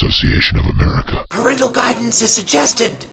Association of America. Parental guidance is suggested.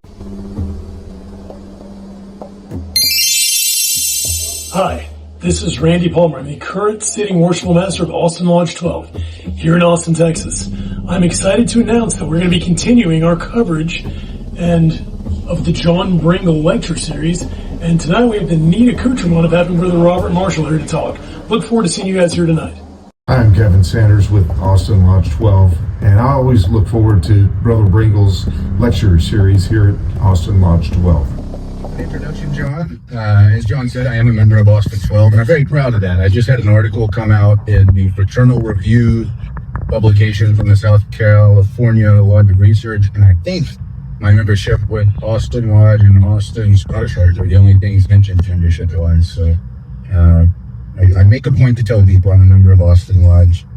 Hi, this is Randy Palmer. I'm the current sitting worshipful master of Austin Lodge 12 here in Austin, Texas. I'm excited to announce that we're going to be continuing our coverage of the John Brengle lecture series. And tonight we have the neat accoutrement of having Brother Robert Marshall here to talk. Look forward to seeing you guys here tonight. I'm Kevin Sanders with Austin Lodge 12, and I always look forward to Brother Brengle's lecture series here at Austin Lodge 12. Introduction, John. As John said, I am a member of Austin 12, and I'm very proud of that. I just had an article come out in the Fraternal Review publication from the South California Lodge of Research, and I think my membership with Austin Lodge and Austin Scottish Lodge are the only things mentioned membership-wise. So I make a point to tell people I'm a member of Austin Lodge.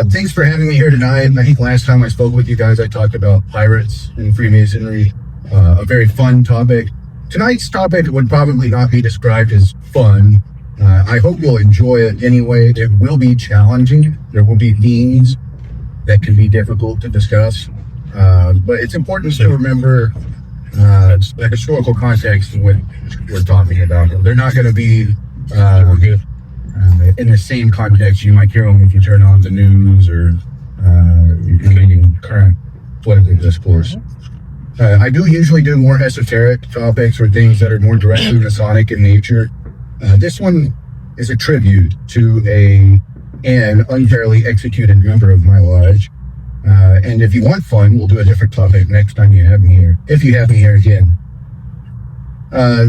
Thanks for having me here tonight. I think last time I spoke with you guys, I talked about pirates and Freemasonry, a very fun topic. Tonight's topic would probably not be described as fun. I hope you'll enjoy it anyway. It will be challenging. There will be themes that can be difficult to discuss. But it's important to remember the historical context in what we're talking about. They're not going to be in the same context you might hear them if you turn on the news or you're reading current political discourse. I do usually do more esoteric topics or things that are more directly Masonic in nature. This one is a tribute to an unfairly executed member of my lodge. And if you want fun, we'll do a different topic next time you have me here, if you have me here again.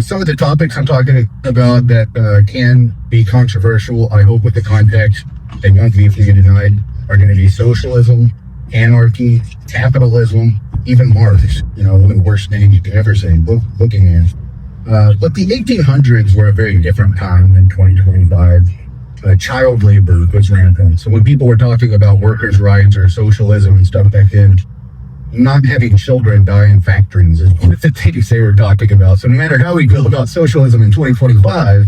Some of the topics I'm talking about that can be controversial, I hope with the context they won't be for you tonight, are going to be socialism, anarchy, capitalism, even Marx, one of the worst names you could ever say, booking man. But the 1800s were a very different time than 2025. Child labor was rampant. So when people were talking about workers' rights or socialism and stuff back then, not having children die in factories is one of the things they were talking about. So no matter how we feel about socialism in 2025,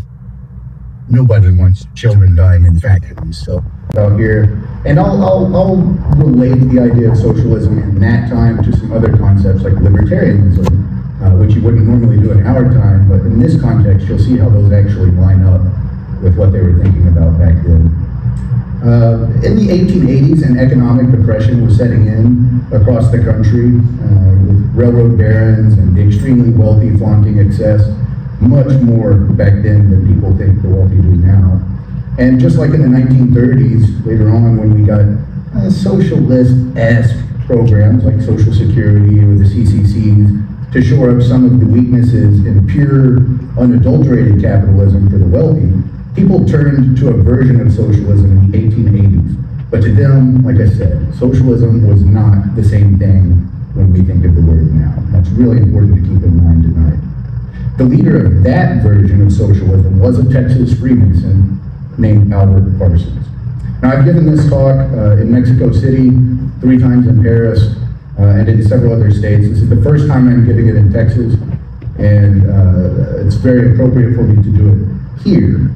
nobody wants children dying in factories. So out here, and I'll relate the idea of socialism in that time to some other concepts like libertarianism, which you wouldn't normally do in our time, but in this context, you'll see how those actually line up with what they were thinking about back then. In the 1880s, an economic depression was setting in across the country, with railroad barons and the extremely wealthy flaunting excess, much more back then than people think the wealthy do now. And just like in the 1930s, later on when we got socialist-esque programs like Social Security or the CCCs to shore up some of the weaknesses in pure, unadulterated capitalism for the wealthy, people turned to a version of socialism in the 1880s. But to them, like I said, socialism was not the same thing when we think of the word now. That's really important to keep in mind tonight. The leader of that version of socialism was a Texas Freemason named Albert Parsons. Now, I've given this talk in Mexico City, 3 times in Paris, and in several other states. This is the first time I'm giving it in Texas, and it's very appropriate for me to do it here.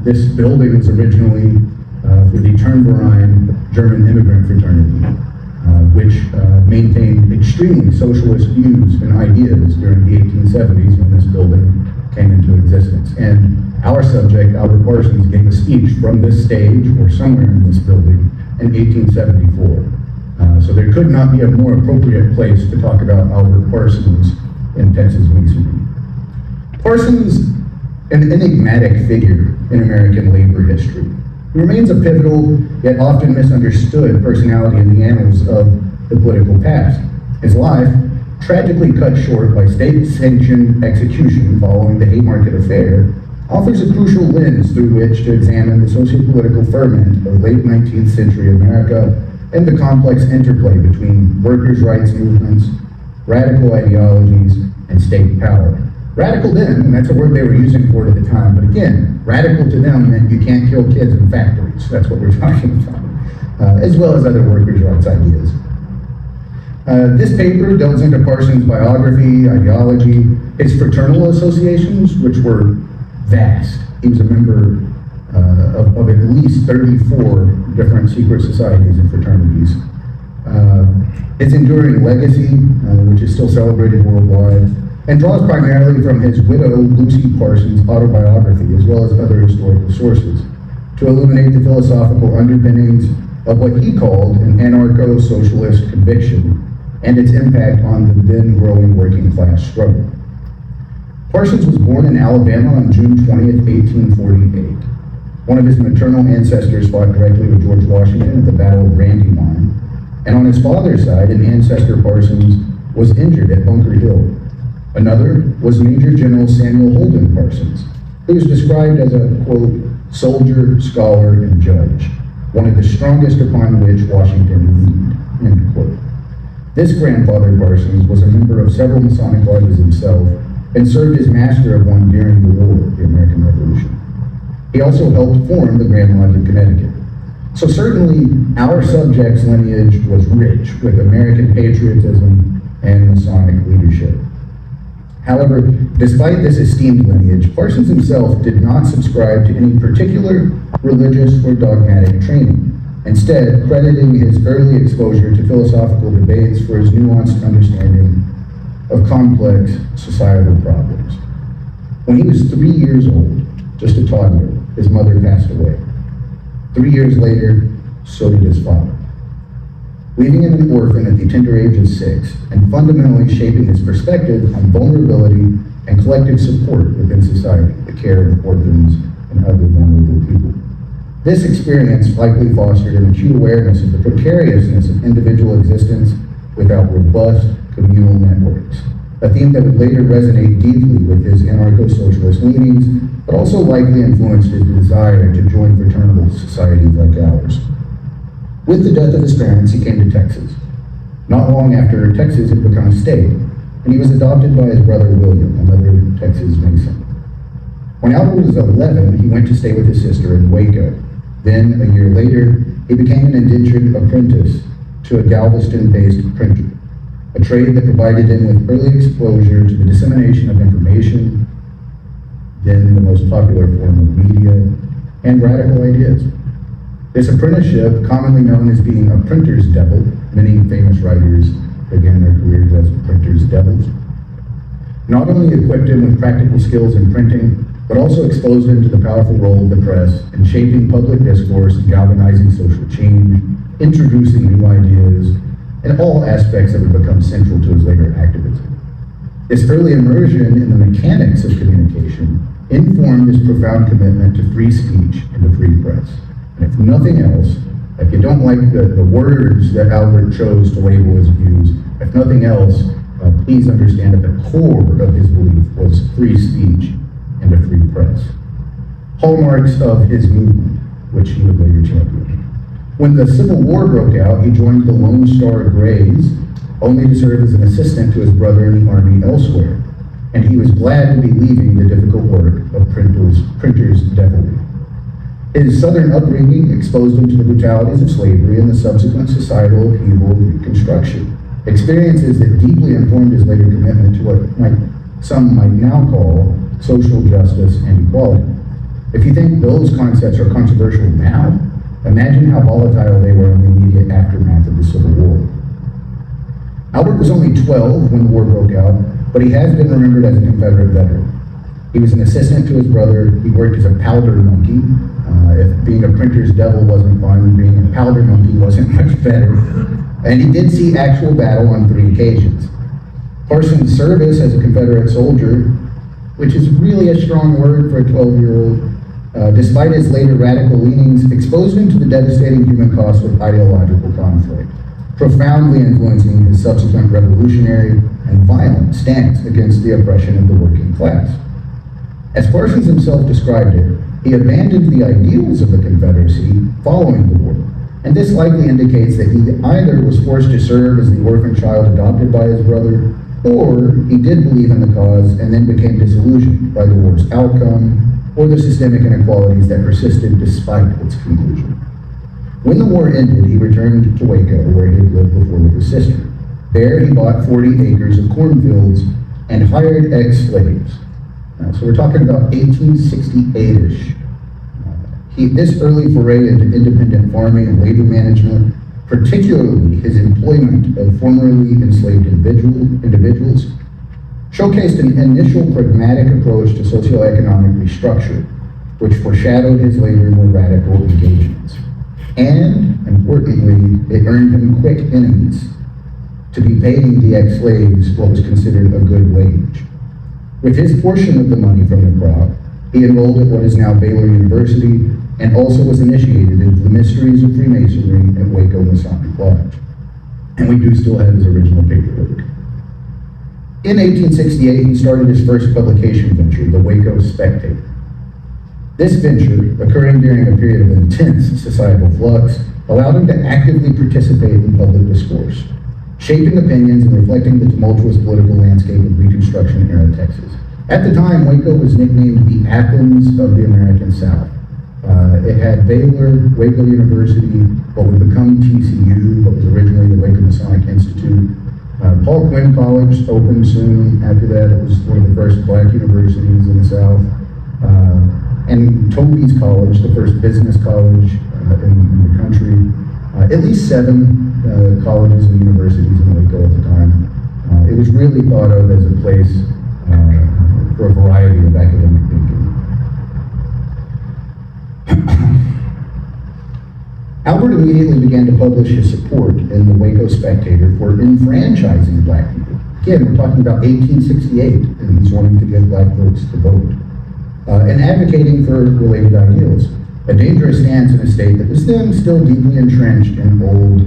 This building was originally for the Turnverein German immigrant fraternity, which maintained extremely socialist views and ideas during the 1870s when this building came into existence. And our subject, Albert Parsons, gave a speech from this stage or somewhere in this building in 1874. So there could not be a more appropriate place to talk about Albert Parsons in Texas Masonry. Parsons, an enigmatic figure in American labor history. He remains a pivotal, yet often misunderstood personality in the annals of the political past. His life, tragically cut short by state-sanctioned execution following the Haymarket Affair, offers a crucial lens through which to examine the socio-political ferment of late 19th century America and the complex interplay between workers' rights movements, radical ideologies, and state power. Radical then, and that's a word they were using for it at the time, but again, radical to them meant you can't kill kids in factories. That's what we're talking about, as well as other workers' rights ideas. This paper delves into Parsons' biography, ideology, his fraternal associations, which were vast. He was a member of at least 34 different secret societies and fraternities. His enduring legacy, which is still celebrated worldwide, and draws primarily from his widow, Lucy Parsons' autobiography, as well as other historical sources, to illuminate the philosophical underpinnings of what he called an anarcho-socialist conviction and its impact on the then growing working class struggle. Parsons was born in Alabama on June 20th, 1848. One of his maternal ancestors fought directly with George Washington at the Battle of Brandywine, and on his father's side, an ancestor Parsons was injured at Bunker Hill. Another was Major General Samuel Holden Parsons, who is described as a, quote, soldier, scholar, and judge, one of the strongest upon which Washington leaned, end quote. This grandfather Parsons was a member of several Masonic lodges himself and served as master of one during the war, the American Revolution. He also helped form the Grand Lodge of Connecticut. So certainly our subject's lineage was rich with American patriotism and Masonic leadership. However, despite this esteemed lineage, Parsons himself did not subscribe to any particular religious or dogmatic training, instead crediting his early exposure to philosophical debates for his nuanced understanding of complex societal problems. When he was 3 years old, just a toddler, his mother passed away. 3 years later, so did his father, leaving him an orphan at the tender age of 6 and fundamentally shaping his perspective on vulnerability and collective support within society, the care of orphans and other vulnerable people. This experience likely fostered an acute awareness of the precariousness of individual existence without robust communal networks, a theme that would later resonate deeply with his anarcho-socialist leanings, but also likely influenced his desire to join fraternal societies like ours. With the death of his parents, he came to Texas. Not long after, Texas had become a state, and he was adopted by his brother William, another Texas Mason. When Albert was 11, he went to stay with his sister in Waco. Then, a year later, he became an indentured apprentice to a Galveston-based printer, a trade that provided him with early exposure to the dissemination of information, then the most popular form of media, and radical ideas. This apprenticeship, commonly known as being a printer's devil, many famous writers began their careers as printer's devils, not only equipped him with practical skills in printing, but also exposed him to the powerful role of the press in shaping public discourse and galvanizing social change, introducing new ideas, and all aspects that would become central to his later activism. This early immersion in the mechanics of communication informed his profound commitment to free speech and the free press. And if nothing else, if you don't like the words that Albert chose to label his views, if nothing else, please understand that the core of his belief was free speech and a free press. Hallmarks of his movement, which he would later champion. When the Civil War broke out, he joined the Lone Star Grays, only to serve as an assistant to his brother in the Army elsewhere, and he was glad to be leaving the difficult work of printer's devilry. His Southern upbringing exposed him to the brutalities of slavery and the subsequent societal upheaval of Reconstruction, experiences that deeply informed his later commitment to what some might now call social justice and equality. If you think those concepts are controversial now, imagine how volatile they were in the immediate aftermath of the Civil War. Albert was only 12 when the war broke out, but he has been remembered as a Confederate veteran. He was an assistant to his brother. He worked as a powder monkey. If being a printer's devil wasn't fun, being a powder monkey wasn't much better. And he did see actual battle on 3 occasions. Parsons' service as a Confederate soldier, which is really a strong word for a 12-year-old, despite his later radical leanings, exposed him to the devastating human cost of ideological conflict, profoundly influencing his subsequent revolutionary and violent stance against the oppression of the working class. As Parsons himself described it, he abandoned the ideals of the Confederacy following the war, and this likely indicates that he either was forced to serve as the orphan child adopted by his brother, or he did believe in the cause and then became disillusioned by the war's outcome or the systemic inequalities that persisted despite its conclusion. When the war ended, he returned to Waco, where he had lived before with his sister. There, he bought 40 acres of cornfields and hired ex-slaves. So we're talking about 1868-ish. This early foray into independent farming and labor management particularly his employment of formerly enslaved individuals, showcased an initial pragmatic approach to socioeconomic restructure, which foreshadowed his later more radical engagements. And, importantly, it earned him quick enemies to be paying the ex-slaves what was considered a good wage. With his portion of the money from the crop, he enrolled at what is now Baylor University and also was initiated into the mysteries of Freemasonry at Waco Masonic Lodge. And we do still have his original paperwork. In 1868, he started his first publication venture, the Waco Spectator. This venture, occurring during a period of intense societal flux, allowed him to actively participate in public discourse, shaping opinions and reflecting the tumultuous political landscape of Reconstruction-era Texas. At the time, Waco was nicknamed the Athens of the American South. It had Baylor, Waco University, what would become TCU, what was originally the Waco Masonic Institute. Paul Quinn College opened soon after that. It was one of the first black universities in the South. And Toby's College, the first business college in the country. At least 7 colleges and universities in Waco at the time. It was really thought of as a place for a variety of academic thinking. Albert immediately began to publish his support in the Waco Spectator for enfranchising black people. Again, we're talking about 1868, and he's wanting to give black folks the vote. And advocating for related ideals. A dangerous stance in a state that was then still deeply entrenched in old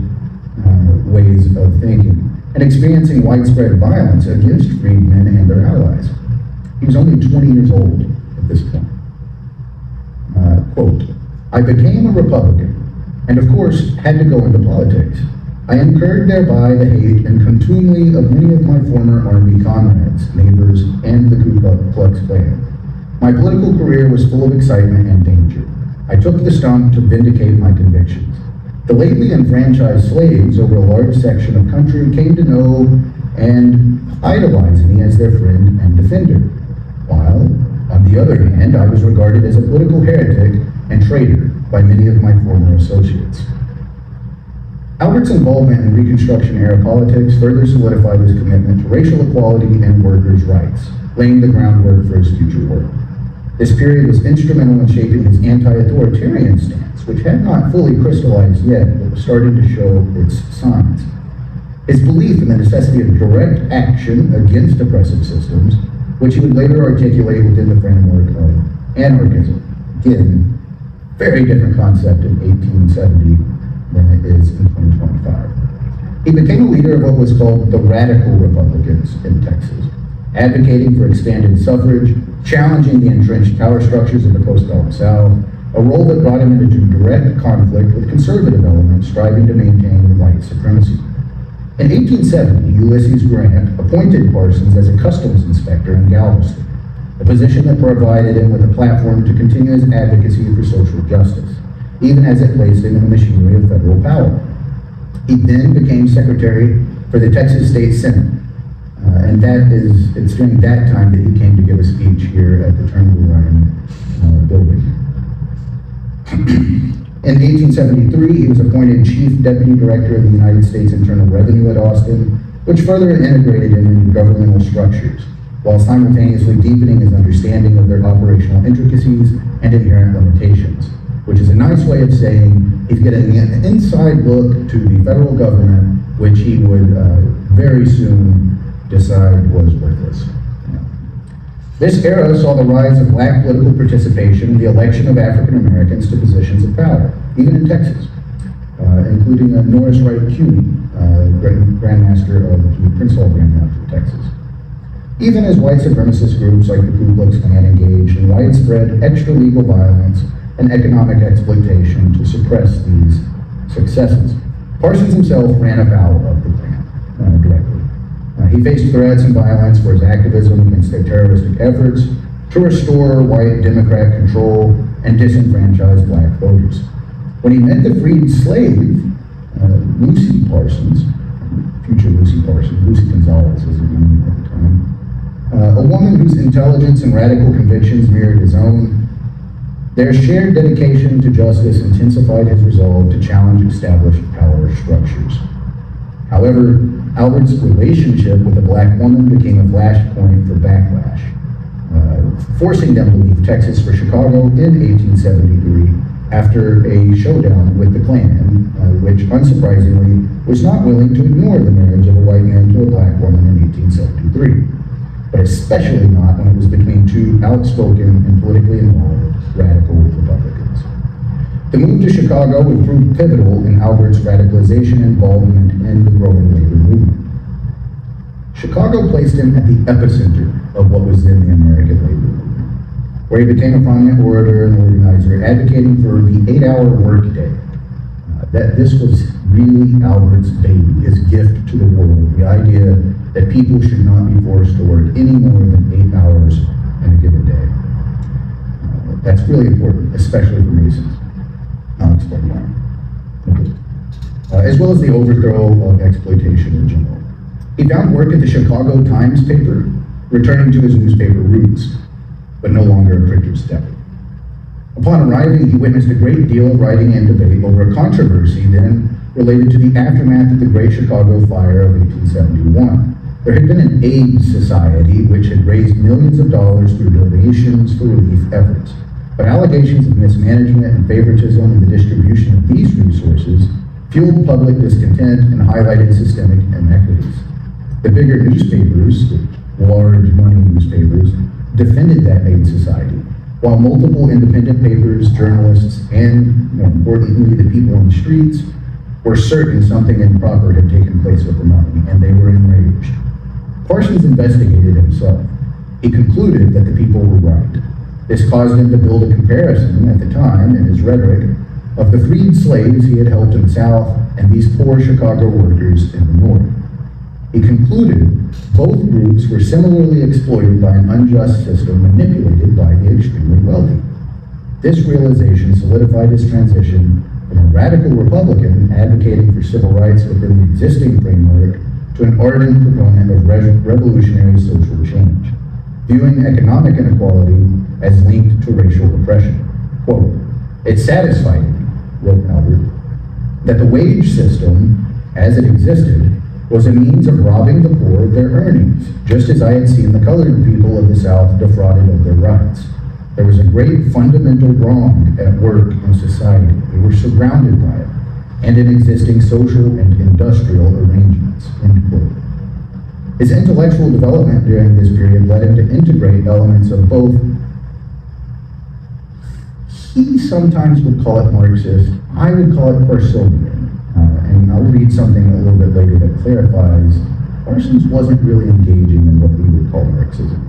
ways of thinking, and experiencing widespread violence against freedmen and their allies. He was only 20 years old at this point. Quote, "I became a Republican, and of course had to go into politics. I incurred thereby the hate and contumely of many of my former Army comrades, neighbors, and the Ku Klux Klan. My political career was full of excitement and danger. I took the stump to vindicate my convictions. The lately enfranchised slaves over a large section of country came to know and idolize me as their friend and defender, while, on the other hand, I was regarded as a political heretic and traitor by many of my former associates." Albert's involvement in Reconstruction-era politics further solidified his commitment to racial equality and workers' rights, laying the groundwork for his future work. This period was instrumental in shaping his anti-authoritarian stance, which had not fully crystallized yet, but was starting to show its signs. His belief in the necessity of direct action against oppressive systems, which he would later articulate within the framework of anarchism. Again, very different concept in 1870 than it is in 2025. He became a leader of what was called the Radical Republicans in Texas, advocating for expanded suffrage, challenging the entrenched power structures of the post-Gulf South, a role that brought him into direct conflict with conservative elements striving to maintain white supremacy. In 1870, Ulysses Grant appointed Parsons as a customs inspector in Galveston, a position that provided him with a platform to continue his advocacy for social justice, even as it placed him in the machinery of federal power. He then became secretary for the Texas State Senate, and it's during that time that he came to give a speech here at the Turnbull Ryan building. In 1873, he was appointed Chief Deputy Director of the United States Internal Revenue at Austin, which further integrated him into governmental structures, while simultaneously deepening his understanding of their operational intricacies and inherent limitations, which is a nice way of saying he's getting an inside look to the federal government, which he would very soon decide was worthless. This era saw the rise of black political participation in the election of African Americans to positions of power, even in Texas, including Norris Wright Cuny, Grandmaster of the Prince Hall Grand Master of Texas. Even as white supremacist groups like the Ku Klux Klan engaged in widespread extra-legal violence and economic exploitation to suppress these successes, Parsons himself ran afoul of the Klan directly. He faced threats and violence for his activism against their terroristic efforts to restore white Democrat control and disenfranchise black voters. When he met the freed slave, Lucy Parsons, future Lucy Parsons, Lucy Gonzalez as her name at the time, a woman whose intelligence and radical convictions mirrored his own, Their shared dedication to justice intensified his resolve to challenge established power structures. However, Albert's relationship with a black woman became a flashpoint for backlash, forcing them to leave Texas for Chicago in 1873 after a showdown with the Klan, which unsurprisingly was not willing to ignore the marriage of a white man to a black woman in 1873, but especially not when it was between two outspoken and politically involved radical Republicans. The move to Chicago would prove pivotal in Albert's radicalization and involvement in the growing labor movement. Chicago placed him at the epicenter of what was then the American labor movement, where he became a prominent orator and organizer, advocating for the 8-hour workday. That this was really Albert's baby, his gift to the world, the idea that people should not be forced to work any more than 8 hours in a given day. That's really important, especially for Masons. I'll explain why. As well as the overthrow of exploitation in general. He found work at the Chicago Times paper, returning to his newspaper roots, but no longer a printer's deputy. Upon arriving, he witnessed a great deal of writing and debate over a controversy then related to the aftermath of the Great Chicago Fire of 1871. There had been an aid society which had raised millions of dollars through donations for relief efforts. But allegations of mismanagement and favoritism in the distribution of these resources fueled public discontent and highlighted systemic inequities. The bigger newspapers, the large money newspapers, defended that aid society, while multiple independent papers, journalists, and more importantly, the people on the streets were certain something improper had taken place with the money, and they were enraged. Parsons investigated himself. He concluded that the people were right. This caused him to build a comparison at the time in his rhetoric of the freed slaves he had helped in the South and these poor Chicago workers in the North. He concluded both groups were similarly exploited by an unjust system manipulated by the extremely wealthy. This realization solidified his transition from a radical Republican advocating for civil rights within the existing framework to an ardent proponent of revolutionary social change, viewing economic inequality as linked to racial oppression. Quote, "It satisfied me," wrote Albert, "that the wage system, as it existed, was a means of robbing the poor of their earnings, just as I had seen the colored people of the South defrauded of their rights. There was a great fundamental wrong at work in society. We were surrounded by it, and in existing social and industrial arrangements," end quote. His intellectual development during this period led him to integrate elements of both. He sometimes would call it Marxist, I would call it Parsonian. And I'll read something a little bit later that clarifies Parsons wasn't really engaging in what we would call Marxism.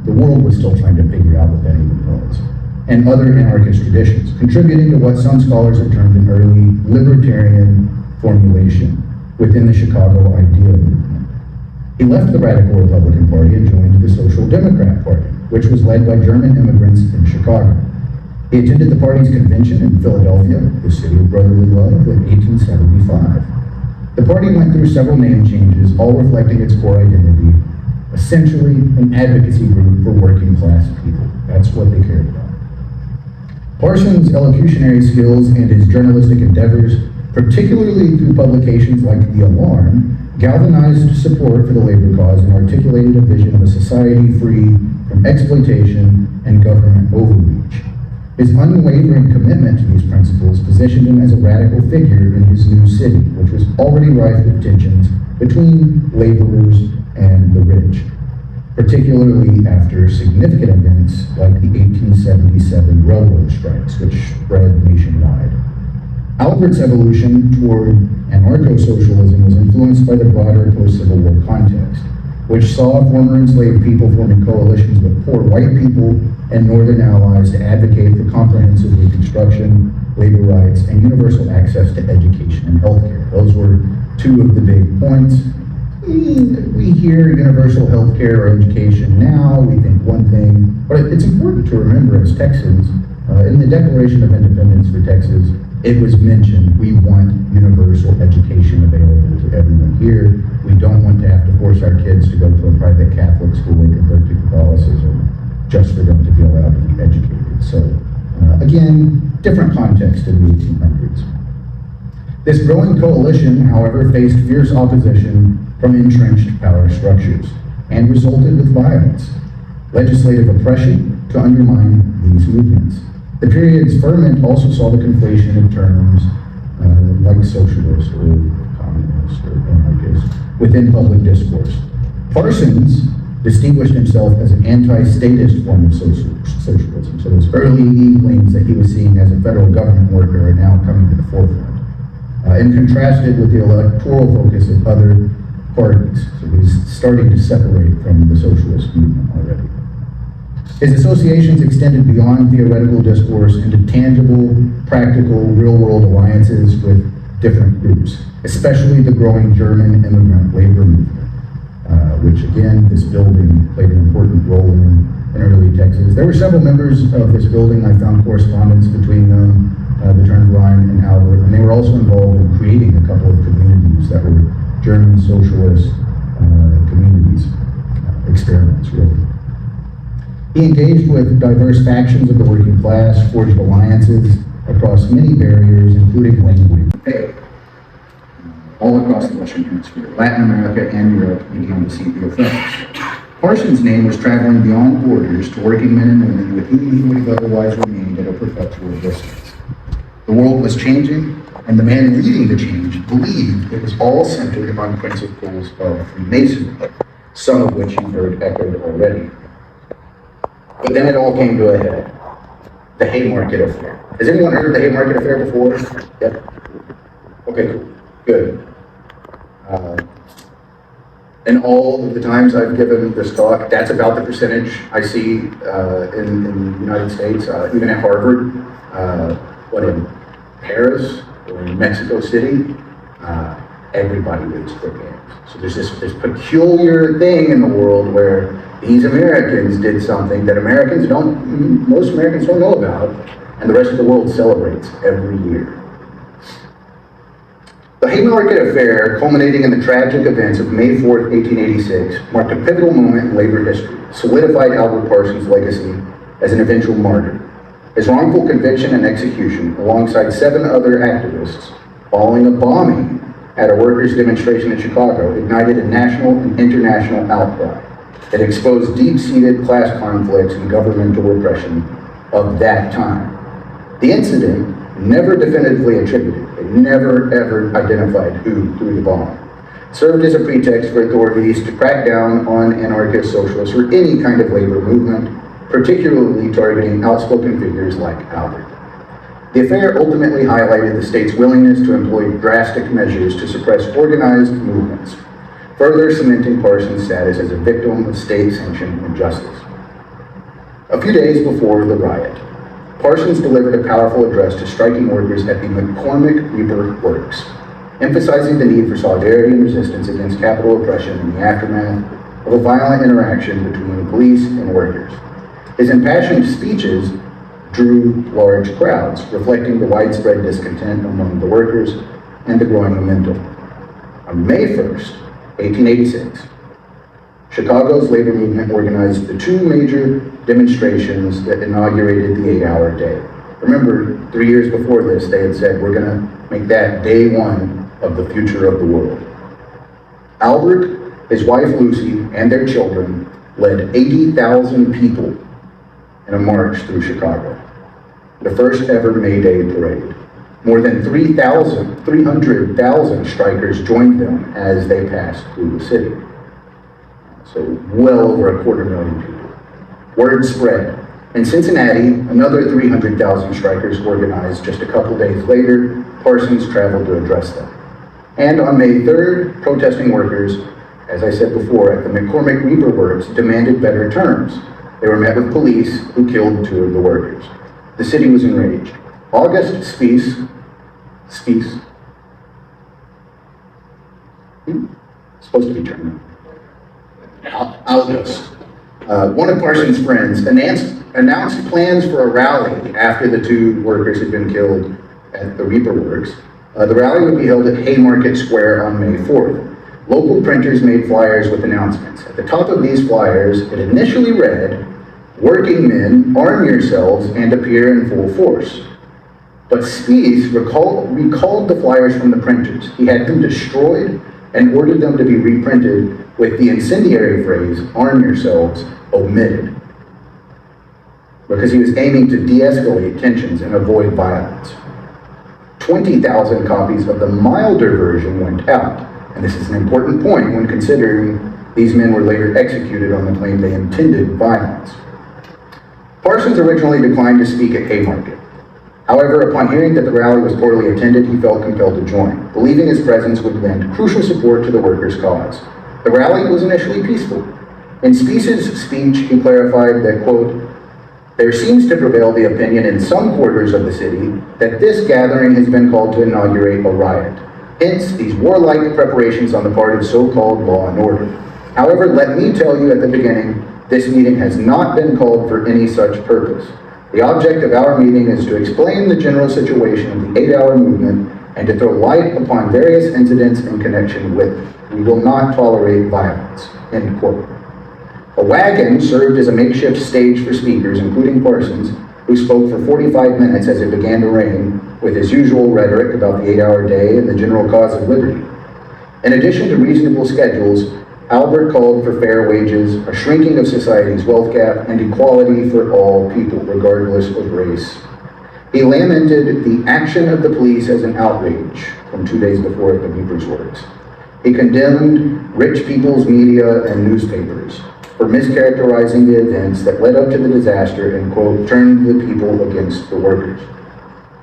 The world was still trying to figure out what that even was. And other anarchist traditions, contributing to what some scholars have termed an early libertarian formulation within the Chicago Idea movement. He left the Radical Republican Party and joined the Social Democrat Party, which was led by German immigrants in Chicago. He attended the party's convention in Philadelphia, the city of brotherly love, in 1875. The party went through several name changes, all reflecting its core identity, essentially an advocacy group for working class people. That's what they cared about. Parsons' elocutionary skills and his journalistic endeavors, particularly through publications like The Alarm, galvanized support for the labor cause and articulated a vision of a society free from exploitation and government overreach. His unwavering commitment to these principles positioned him as a radical figure in his new city, which was already rife with tensions between laborers and the rich, particularly after significant events like the 1877 railroad strikes, which spread nationwide. Albert's evolution toward anarcho-socialism was influenced by the broader post-Civil War context, which saw former enslaved people forming coalitions with poor white people and Northern allies to advocate for comprehensive Reconstruction, labor rights, and universal access to education and healthcare. Those were two of the big points. We hear universal healthcare or education now, we think one thing, but it's important to remember as Texans, in the Declaration of Independence for Texas, it was mentioned we want universal education available to everyone here. We don't want to have to force our kids to go to a private Catholic school and convert to Catholicism just for them to be allowed to be educated. So Again, different context in the 1800s. This growing coalition, however, faced fierce opposition from entrenched power structures and resulted with violence, legislative oppression to undermine these movements. The period's ferment also saw the conflation of terms like socialist or communist or anarchist within public discourse. Parsons distinguished himself as an anti-statist form of socialism. So those early inklings that he was seeing as a federal government worker are now coming to the forefront. And contrasted with the electoral focus of other parties. So he's starting to separate from the socialist movement already. His associations extended beyond theoretical discourse into tangible, practical, real-world alliances with different groups, especially the growing German immigrant labor movement, which again, this building played an important role in early Texas. There were several members of this building. I found correspondence between them, the Ryan and Albert, and they were also involved in creating a couple of communities that were German socialist communities, experiments really. He engaged with diverse factions of the working class, forged alliances across many barriers, including language. All across the Western Hemisphere, Latin America and Europe began to see the effects. Parsons' name was traveling beyond borders to working men and women with whom he would have otherwise remained at a perpetual distance. The world was changing, and the man leading the change believed it was all centered on principles of Freemasonry, some of which you've heard echoed already. But then it all came to a head. The Haymarket Affair. Has anyone heard of the Haymarket Affair before? Yep. Okay, cool. Good. And all of the times I've given this talk, that's about the percentage I see in the United States, even at Harvard, in Paris or in Mexico City, everybody reads quick games. So there's this peculiar thing in the world where these Americans did something that most Americans don't know about, and the rest of the world celebrates every year. The Haymarket Affair, culminating in the tragic events of May 4th, 1886, marked a pivotal moment in labor history, solidified Albert Parsons' legacy as an eventual martyr. His wrongful conviction and execution, alongside 7 other activists, following a bombing at a workers' demonstration in Chicago, ignited a national and international outcry that exposed deep-seated class conflicts and governmental repression of that time. The incident, never definitively attributed, never ever identified who threw the bomb, served as a pretext for authorities to crack down on anarchist, socialists, or any kind of labor movement, particularly targeting outspoken figures like Albert. The affair ultimately highlighted the state's willingness to employ drastic measures to suppress organized movements, further cementing Parsons' status as a victim of state-sanctioned injustice. A few days before the riot, Parsons delivered a powerful address to striking workers at the McCormick Reaper Works, emphasizing the need for solidarity and resistance against capital oppression in the aftermath of a violent interaction between police and workers. His impassioned speeches drew large crowds, reflecting the widespread discontent among the workers and the growing momentum. On May 1st, 1886, Chicago's labor movement organized the 2 major demonstrations that inaugurated the 8-hour day. Remember, 3 years before this, they had said, we're gonna make that day 1 of the future of the world. Albert, his wife Lucy, and their children led 80,000 people in a march through Chicago, the first ever May Day parade. More than 300,000 strikers joined them as they passed through the city. So well over 250,000 people. Word spread. In Cincinnati, another 300,000 strikers organized just a couple days later. Parsons traveled to address them. And on May 3rd, protesting workers, as I said before, at the McCormick Reaper Works demanded better terms. They were met with police who killed 2 of the workers. The city was enraged. August Spiess, supposed to be German, August, one of Parsons' friends, announced plans for a rally after the 2 workers had been killed at the Reaper Works. The rally would be held at Haymarket Square on May 4th. Local printers made flyers with announcements. At the top of these flyers, it initially read, "Working men, arm yourselves and appear in full force." But Spies recalled the flyers from the printers. He had them destroyed and ordered them to be reprinted with the incendiary phrase, "arm yourselves," omitted, because he was aiming to de-escalate tensions and avoid violence. 20,000 copies of the milder version went out, and this is an important point when considering these men were later executed on the claim they intended violence. Parsons originally declined to speak at Haymarket. However, upon hearing that the rally was poorly attended, he felt compelled to join, believing his presence would lend crucial support to the workers' cause. The rally was initially peaceful. In Spies' speech, he clarified that, quote, "There seems to prevail the opinion in some quarters of the city that this gathering has been called to inaugurate a riot. Hence, these warlike preparations on the part of so-called law and order. However, let me tell you at the beginning, this meeting has not been called for any such purpose. The object of our meeting is to explain the general situation of the 8-hour movement and to throw light upon various incidents in connection with it. We will not tolerate violence," end quote. A wagon served as a makeshift stage for speakers, including Parsons, who spoke for 45 minutes as it began to rain, with his usual rhetoric about the 8-hour day and the general cause of liberty. In addition to reasonable schedules, Albert called for fair wages, a shrinking of society's wealth gap, and equality for all people, regardless of race. He lamented the action of the police as an outrage from 2 days before at the Beaver's Works. He condemned rich people's media and newspapers for mischaracterizing the events that led up to the disaster and, quote, "turned the people against the workers."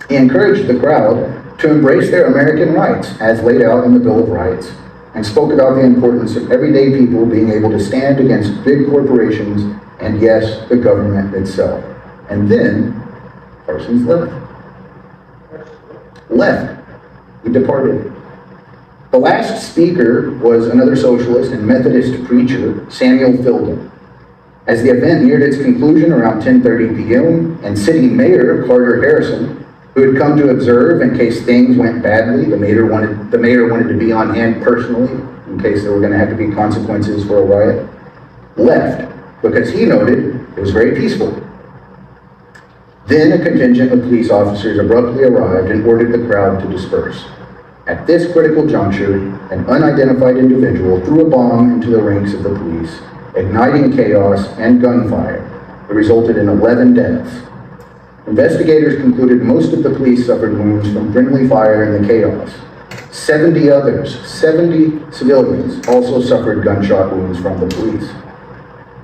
He encouraged the crowd to embrace their American rights as laid out in the Bill of Rights, and spoke about the importance of everyday people being able to stand against big corporations and, yes, the government itself. And then Parsons left. He departed. The last speaker was another socialist and Methodist preacher, Samuel Filden. As the event neared its conclusion around 10:30 p.m., and city mayor Carter Harrison, who had come to observe in case things went badly, the mayor wanted to be on hand personally in case there were going to have to be consequences for a riot, left because he noted it was very peaceful. Then a contingent of police officers abruptly arrived and ordered the crowd to disperse. At this critical juncture, an unidentified individual threw a bomb into the ranks of the police, igniting chaos and gunfire. It resulted in 11 deaths. Investigators concluded most of the police suffered wounds from friendly fire in the chaos. 70 civilians also suffered gunshot wounds from the police.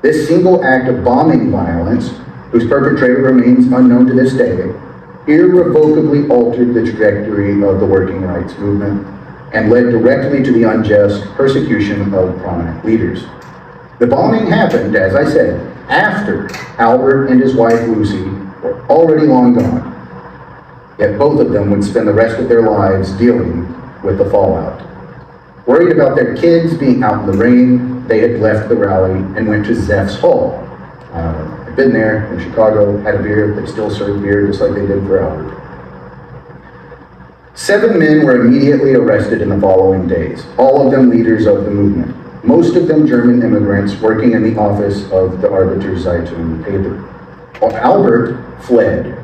This single act of bombing violence, whose perpetrator remains unknown to this day, irrevocably altered the trajectory of the working rights movement and led directly to the unjust persecution of prominent leaders. The bombing happened, as I said, after Albert and his wife Lucy were already long gone. Yet both of them would spend the rest of their lives dealing with the fallout. Worried about their kids being out in the rain, they had left the rally and went to Zeff's Hall. I've been there in Chicago, had a beer. They still serve beer just like they did for Albert. 7 men were immediately arrested in the following days, all of them leaders of the movement, most of them German immigrants working in the office of the Arbeiter Zeitung paper. Albert fled.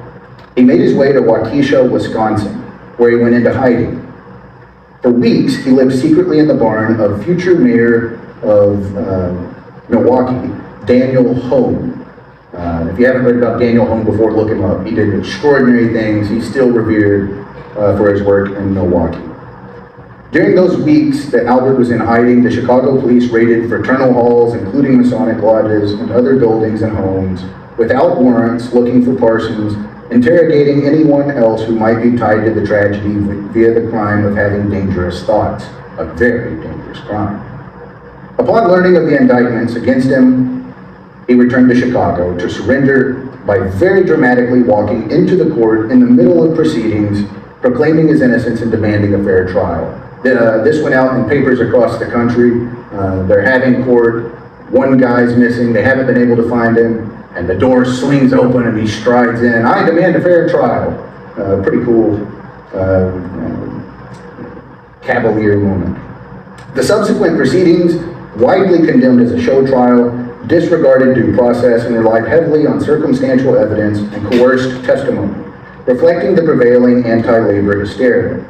He made his way to Waukesha, Wisconsin, where he went into hiding. For weeks, he lived secretly in the barn of future mayor of Milwaukee, Daniel Hone. If you haven't heard about Daniel Hone before, look him up. He did extraordinary things. He's still revered for his work in Milwaukee. During those weeks that Albert was in hiding, the Chicago police raided fraternal halls, including Masonic lodges and other buildings and homes, without warrants, looking for Parsons, interrogating anyone else who might be tied to the tragedy via the crime of having dangerous thoughts, a very dangerous crime. Upon learning of the indictments against him, he returned to Chicago to surrender by very dramatically walking into the court in the middle of proceedings, proclaiming his innocence and demanding a fair trial. This went out in papers across the country. They're having court. One guy's missing. They haven't been able to find him. And the door swings open and he strides in. "I demand a fair trial." Pretty cool cavalier moment. The subsequent proceedings, widely condemned as a show trial, disregarded due process and relied heavily on circumstantial evidence and coerced testimony, reflecting the prevailing anti-labor hysteria.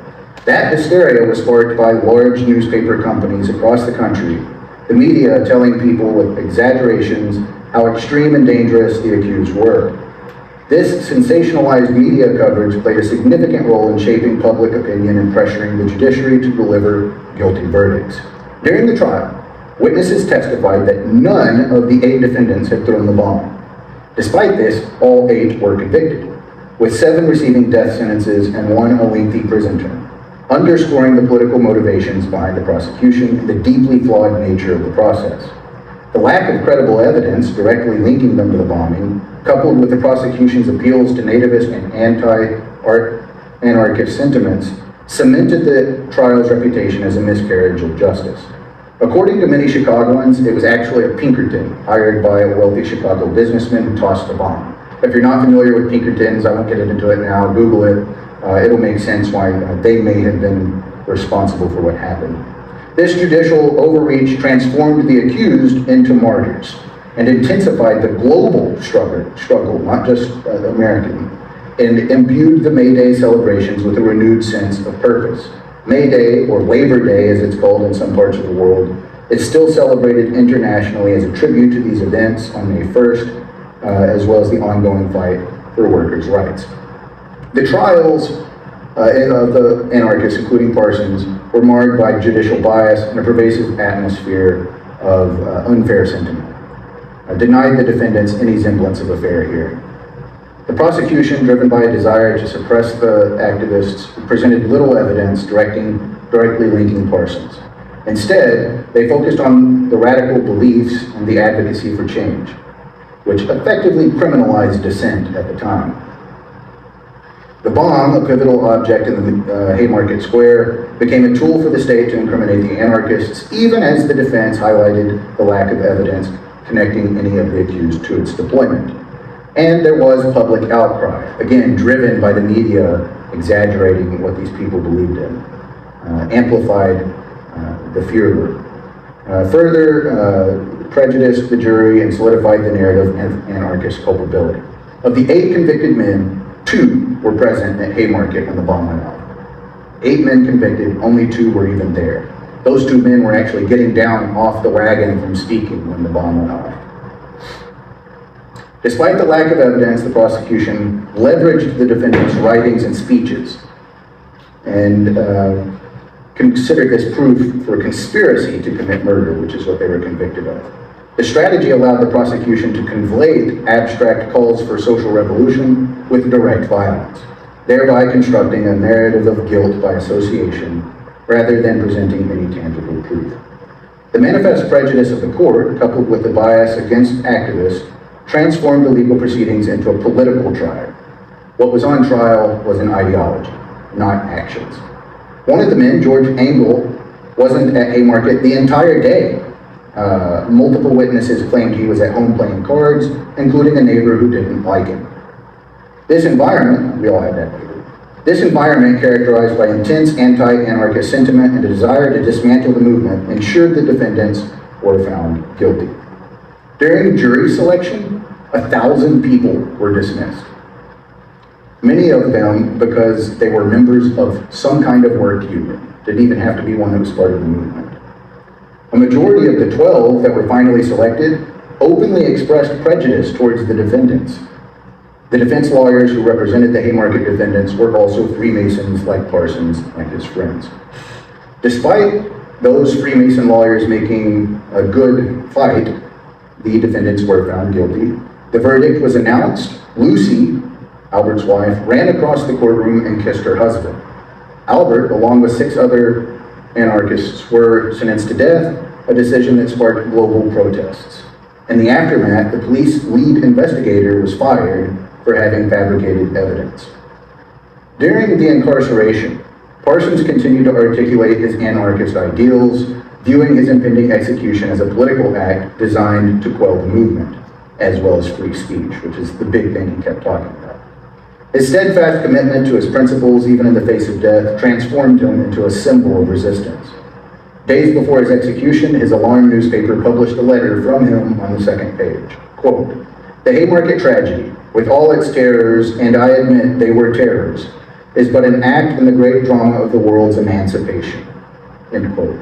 That hysteria was sparked by large newspaper companies across the country, the media telling people with exaggerations how extreme and dangerous the accused were. This sensationalized media coverage played a significant role in shaping public opinion and pressuring the judiciary to deliver guilty verdicts. During the trial, witnesses testified that none of the 8 defendants had thrown the bomb. Despite this, all 8 were convicted, with 7 receiving death sentences and 1 a lengthy prison term, underscoring the political motivations behind the prosecution and the deeply flawed nature of the process. The lack of credible evidence directly linking them to the bombing, coupled with the prosecution's appeals to nativist and anti-anarchist sentiments, cemented the trial's reputation as a miscarriage of justice. According to many Chicagoans, it was actually a Pinkerton hired by a wealthy Chicago businessman who tossed the bomb. If you're not familiar with Pinkertons, I won't get into it now, Google it. It'll make sense why they may have been responsible for what happened. This judicial overreach transformed the accused into martyrs and intensified the global struggle, not just American, and imbued the May Day celebrations with a renewed sense of purpose. May Day, or Labor Day as it's called in some parts of the world, is still celebrated internationally as a tribute to these events on May 1st, as well as the ongoing fight for workers' rights. The trials of the anarchists, including Parsons, were marred by judicial bias and a pervasive atmosphere of unfair sentiment, denied the defendants any semblance of a fair hearing. The prosecution, driven by a desire to suppress the activists, presented little evidence directly linking Parsons. Instead, they focused on the radical beliefs and the advocacy for change, which effectively criminalized dissent at the time. The bomb, a pivotal object in the Haymarket Square, became a tool for the state to incriminate the anarchists, even as the defense highlighted the lack of evidence connecting any of the accused to its deployment. And there was public outcry, again, driven by the media exaggerating what these people believed in, amplified the fear. Further prejudiced the jury and solidified the narrative of anarchist culpability. Of the 8 convicted men, 2 were present at Haymarket when the bomb went off. 8 men convicted, only 2 were even there. Those 2 men were actually getting down off the wagon from speaking when the bomb went off. Despite the lack of evidence, the prosecution leveraged the defendant's writings and speeches and considered this proof for conspiracy to commit murder, which is what they were convicted of. The strategy allowed the prosecution to conflate abstract calls for social revolution with direct violence, thereby constructing a narrative of guilt by association rather than presenting any tangible proof. The manifest prejudice of the court, coupled with the bias against activists, transformed the legal proceedings into a political trial. What was on trial was an ideology, not actions. One of the men, George Angle, wasn't at Haymarket the entire day. Multiple witnesses claimed he was at home playing cards, including a neighbor who didn't like him. This environment, we all had that neighbor, this environment characterized by intense anti-anarchist sentiment and a desire to dismantle the movement ensured the defendants were found guilty. During jury selection, 1,000 people were dismissed. Many of them because they were members of some kind of work union. Didn't even have to be one that was part of the movement. A majority of the 12 that were finally selected openly expressed prejudice towards the defendants. The defense lawyers who represented the Haymarket defendants were also Freemasons like Parsons and his friends. Despite those Freemason lawyers making a good fight, the defendants were found guilty. The verdict was announced. Lucy, Albert's wife, ran across the courtroom and kissed her husband. Albert, along with 6 other anarchists, were sentenced to death, a decision that sparked global protests. In the aftermath, the police lead investigator was fired for having fabricated evidence. During the incarceration, Parsons continued to articulate his anarchist ideals, viewing his impending execution as a political act designed to quell the movement, as well as free speech, which is the big thing he kept talking about. His steadfast commitment to his principles, even in the face of death, transformed him into a symbol of resistance. Days before his execution, his alarm newspaper published a letter from him on the second page. Quote, "The Haymarket tragedy, with all its terrors, and I admit they were terrors, is but an act in the great drama of the world's emancipation." End quote.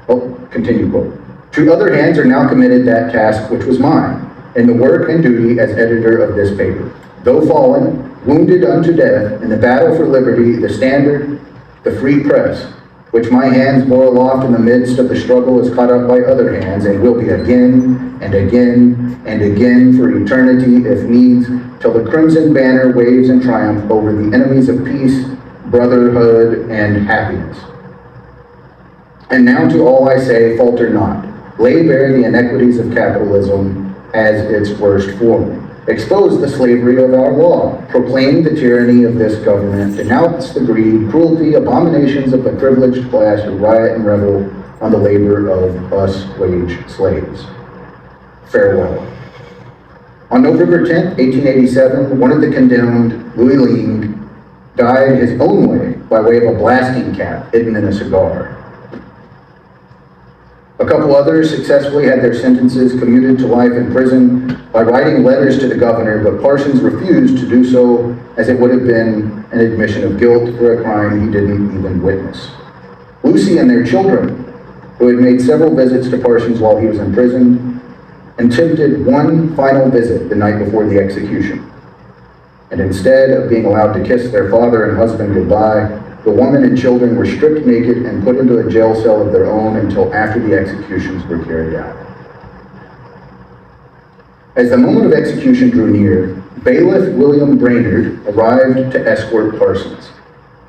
Oh, continue quote. "To other hands are now committed that task which was mine, in the work and duty as editor of this paper. Though fallen, wounded unto death, in the battle for liberty, the standard, the free press, which my hands bore aloft in the midst of the struggle, is caught up by other hands, and will be again, and again, and again, for eternity, if needs, till the crimson banner waves in triumph over the enemies of peace, brotherhood, and happiness. And now to all I say, falter not. Lay bare the inequities of capitalism as its worst form. Expose the slavery of our law. Proclaim the tyranny of this government. Denounce the greed, cruelty, abominations of the privileged class who riot and revel on the labor of us wage slaves. Farewell." On November 10th, 1887, one of the condemned, Louis Ling, died his own way by way of a blasting cap hidden in a cigar. A couple others successfully had their sentences commuted to life in prison by writing letters to the governor, but Parsons refused to do so, as it would have been an admission of guilt for a crime he didn't even witness. Lucy and their children, who had made several visits to Parsons while he was in prison, attempted one final visit the night before the execution. And instead of being allowed to kiss their father and husband goodbye, the woman and children were stripped naked and put into a jail cell of their own until after the executions were carried out. As the moment of execution drew near, bailiff William Brainerd arrived to escort Parsons.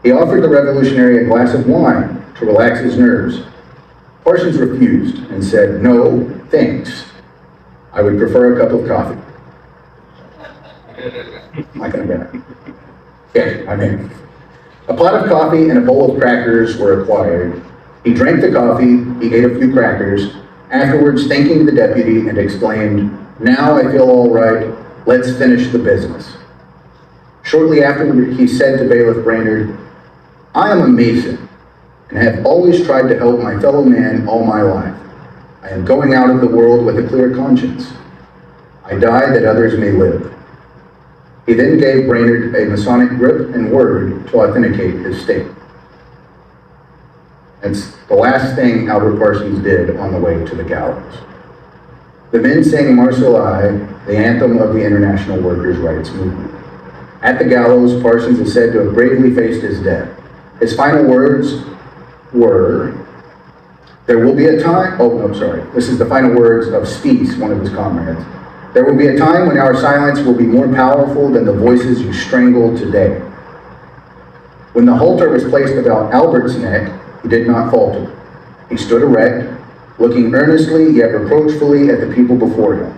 He offered the revolutionary a glass of wine to relax his nerves. Parsons refused and said, "No, thanks. I would prefer a cup of coffee." I can imagine. Yeah, I mean. A pot of coffee and a bowl of crackers were acquired. He drank the coffee, he ate a few crackers, afterwards thanking the deputy and exclaimed, "Now I feel all right, let's finish the business." Shortly afterward, he said to Bailiff Brainerd, "I am a Mason and have always tried to help my fellow man all my life. I am going out of the world with a clear conscience. I die that others may live." He then gave Brainerd a Masonic grip and word to authenticate his statement. It's the last thing Albert Parsons did on the way to the gallows. The men sang Marseillaise, the anthem of the International Workers' Rights Movement. At the gallows, Parsons is said to have bravely faced his death. His final words were, "There will be a time," this is the final words of Spies, one of his comrades. "There will be a time when our silence will be more powerful than the voices you strangled today." When the halter was placed about Albert's neck, he did not falter. He stood erect, looking earnestly yet reproachfully at the people before him.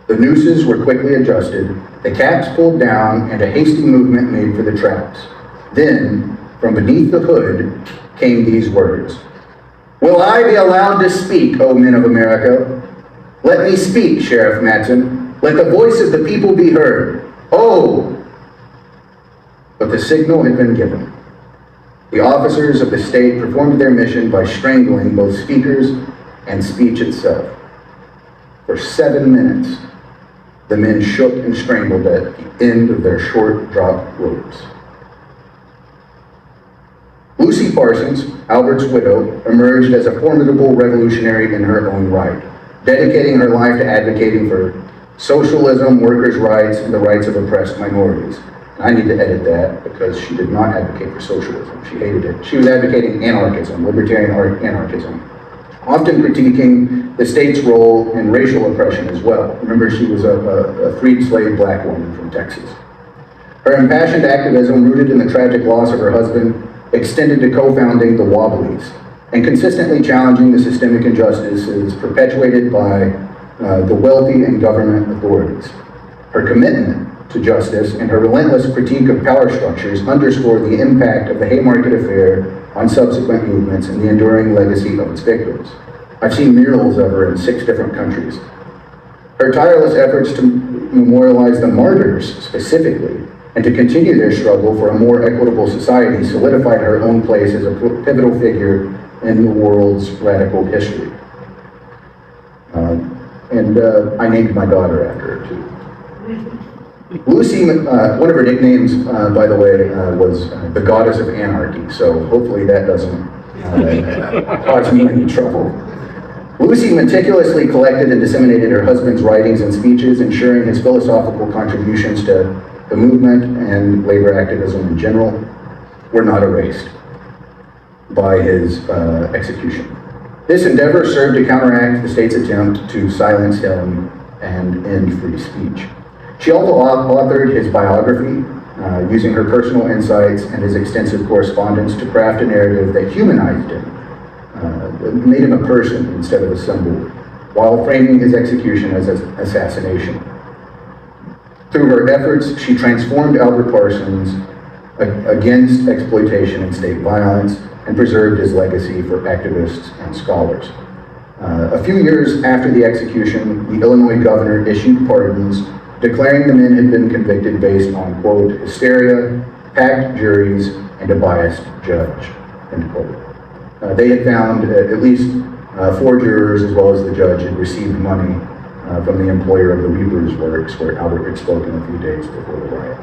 The nooses were quickly adjusted, the caps pulled down, and a hasty movement made for the traps. Then, from beneath the hood, came these words, "Will I be allowed to speak, O men of America? Let me speak, Sheriff Matson. Let the voice of the people be heard. Oh!" But the signal had been given. The officers of the state performed their mission by strangling both speakers and speech itself. For 7 minutes, the men shook and strangled at the end of their short drop ropes. Lucy Parsons, Albert's widow, emerged as a formidable revolutionary in her own right, dedicating her life to advocating for socialism, workers' rights, and the rights of oppressed minorities. And I need to edit that because she did not advocate for socialism. She hated it. She was advocating anarchism, libertarian anarchism, often critiquing the state's role in racial oppression as well. Remember, she was a freed slave black woman from Texas. Her impassioned activism, rooted in the tragic loss of her husband, extended to co-founding the Wobblies and consistently challenging the systemic injustices perpetuated by the wealthy and government authorities. Her commitment to justice and her relentless critique of power structures underscore the impact of the Haymarket affair on subsequent movements and the enduring legacy of its victims. I've seen murals of her in 6 different countries. Her tireless efforts to memorialize the martyrs specifically and to continue their struggle for a more equitable society solidified her own place as a pivotal figure in the world's radical history. I named my daughter after her too. Lucy, one of her nicknames, by the way, was the Goddess of Anarchy, so hopefully that doesn't cause me any trouble. Lucy meticulously collected and disseminated her husband's writings and speeches, ensuring his philosophical contributions to the movement and labor activism in general were not erased by his execution. This endeavor served to counteract the state's attempt to silence him and end free speech. She also authored his biography, using her personal insights and his extensive correspondence to craft a narrative that humanized him, made him a person instead of a symbol, while framing his execution as an assassination. Through her efforts, she transformed Albert Parsons against exploitation and state violence, and preserved his legacy for activists and scholars. A few years after the execution, the Illinois governor issued pardons, declaring the men had been convicted based on, quote, hysteria, packed juries, and a biased judge, end quote. They had found at least 4 jurors, as well as the judge, had received money from the employer of the Weaver's Works, where Albert had spoken a few days before the riot.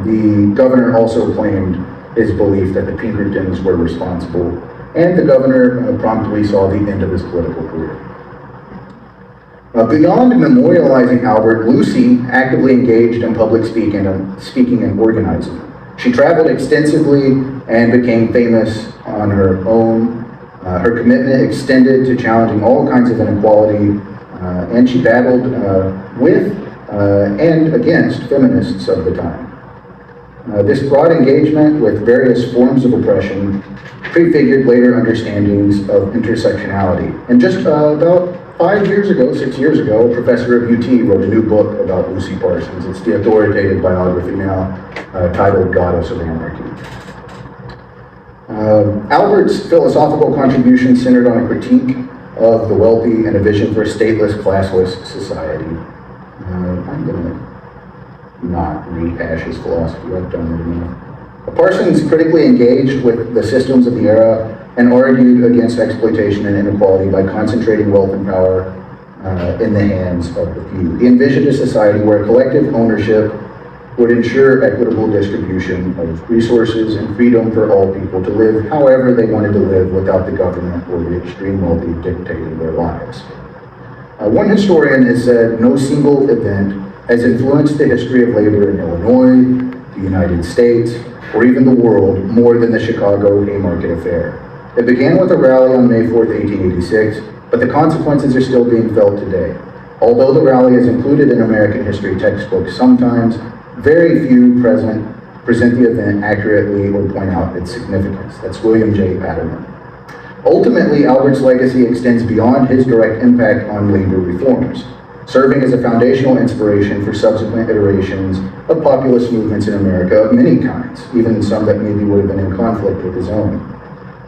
The governor also claimed his belief that the Pinkertons were responsible, and the governor promptly saw the end of his political career. Beyond memorializing Albert, Lucy actively engaged in public speaking and organizing. She traveled extensively and became famous on her own. Her commitment extended to challenging all kinds of inequality, and she battled with and against feminists of the time. This broad engagement with various forms of oppression prefigured later understandings of intersectionality. And just about 6 years ago, a professor of UT wrote a new book about Lucy Parsons. It's the authoritative biography now, titled Goddess of Anarchy. Albert's philosophical contribution centered on a critique of the wealthy and a vision for a stateless, classless society. I'm going to not rehash his philosophy, I've done it enough. Parsons critically engaged with the systems of the era and argued against exploitation and inequality by concentrating wealth and power in the hands of the few. He envisioned a society where collective ownership would ensure equitable distribution of resources and freedom for all people to live however they wanted to live without the government or the extreme wealthy dictating their lives. One historian has said no single event has influenced the history of labor in Illinois, the United States, or even the world more than the Chicago Haymarket Affair. It began with a rally on May 4th, 1886, but the consequences are still being felt today. Although the rally is included in American history textbooks, sometimes very few present the event accurately or point out its significance. That's William J. Patterman. Ultimately, Albert's legacy extends beyond his direct impact on labor reforms, serving as a foundational inspiration for subsequent iterations of populist movements in America of many kinds, even some that maybe would have been in conflict with his own,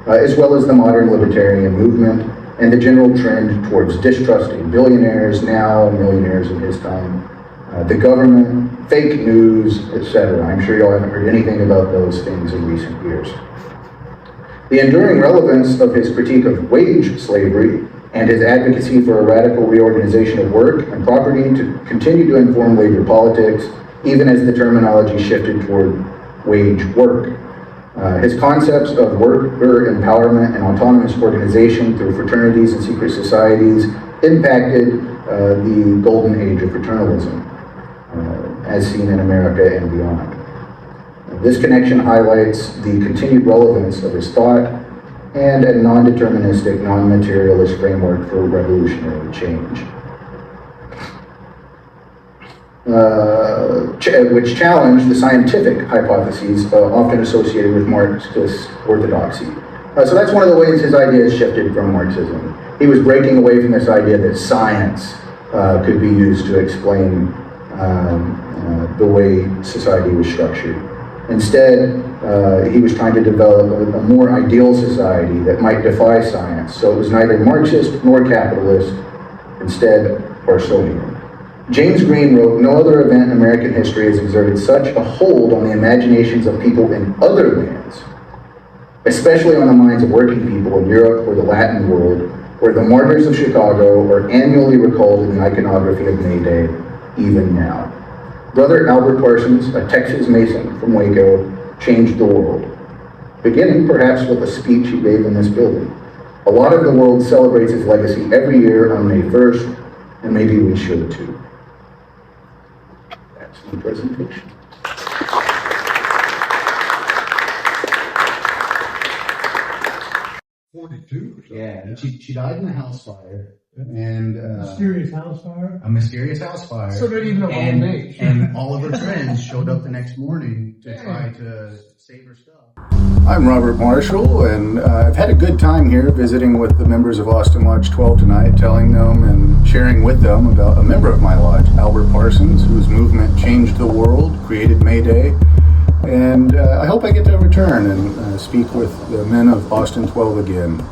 as well as the modern libertarian movement and the general trend towards distrusting billionaires now, millionaires in his time, the government, fake news, etc. I'm sure y'all haven't heard anything about those things in recent years. The enduring relevance of his critique of wage slavery and his advocacy for a radical reorganization of work and property to continue to inform labor politics, even as the terminology shifted toward wage work. His concepts of worker empowerment and autonomous organization through fraternities and secret societies impacted the golden age of fraternalism, as seen in America and beyond. This connection highlights the continued relevance of his thought and a non-deterministic, non-materialist framework for revolutionary change, which challenged the scientific hypotheses often associated with Marxist orthodoxy. So that's one of the ways his ideas shifted from Marxism. He was breaking away from this idea that science could be used to explain the way society was structured. Instead, he was trying to develop a more ideal society that might defy science. So it was neither Marxist nor capitalist, instead Parsonian. James Green wrote, "No other event in American history has exerted such a hold on the imaginations of people in other lands especially on the minds of working people in Europe or the Latin world, where the martyrs of Chicago are annually recalled in the iconography of May Day, even now. Brother Albert Parsons, a Texas Mason from Waco, changed the world, beginning perhaps with a speech he gave in this building. A lot of the world celebrates his legacy every year on May 1st, and maybe we should too. That's the presentation. Yeah, and she died in a house fire. And Mysterious house fire. a mysterious house fire. So they didn't even know her and, name. and all of her friends showed up the next morning to try to save her stuff. I'm Robert Marshall, and I've had a good time here visiting with the members of Austin Lodge 12 tonight, telling them and sharing with them about a member of my lodge, Albert Parsons, whose movement changed the world, created May Day. And I hope I get to return and speak with the men of Austin 12 again.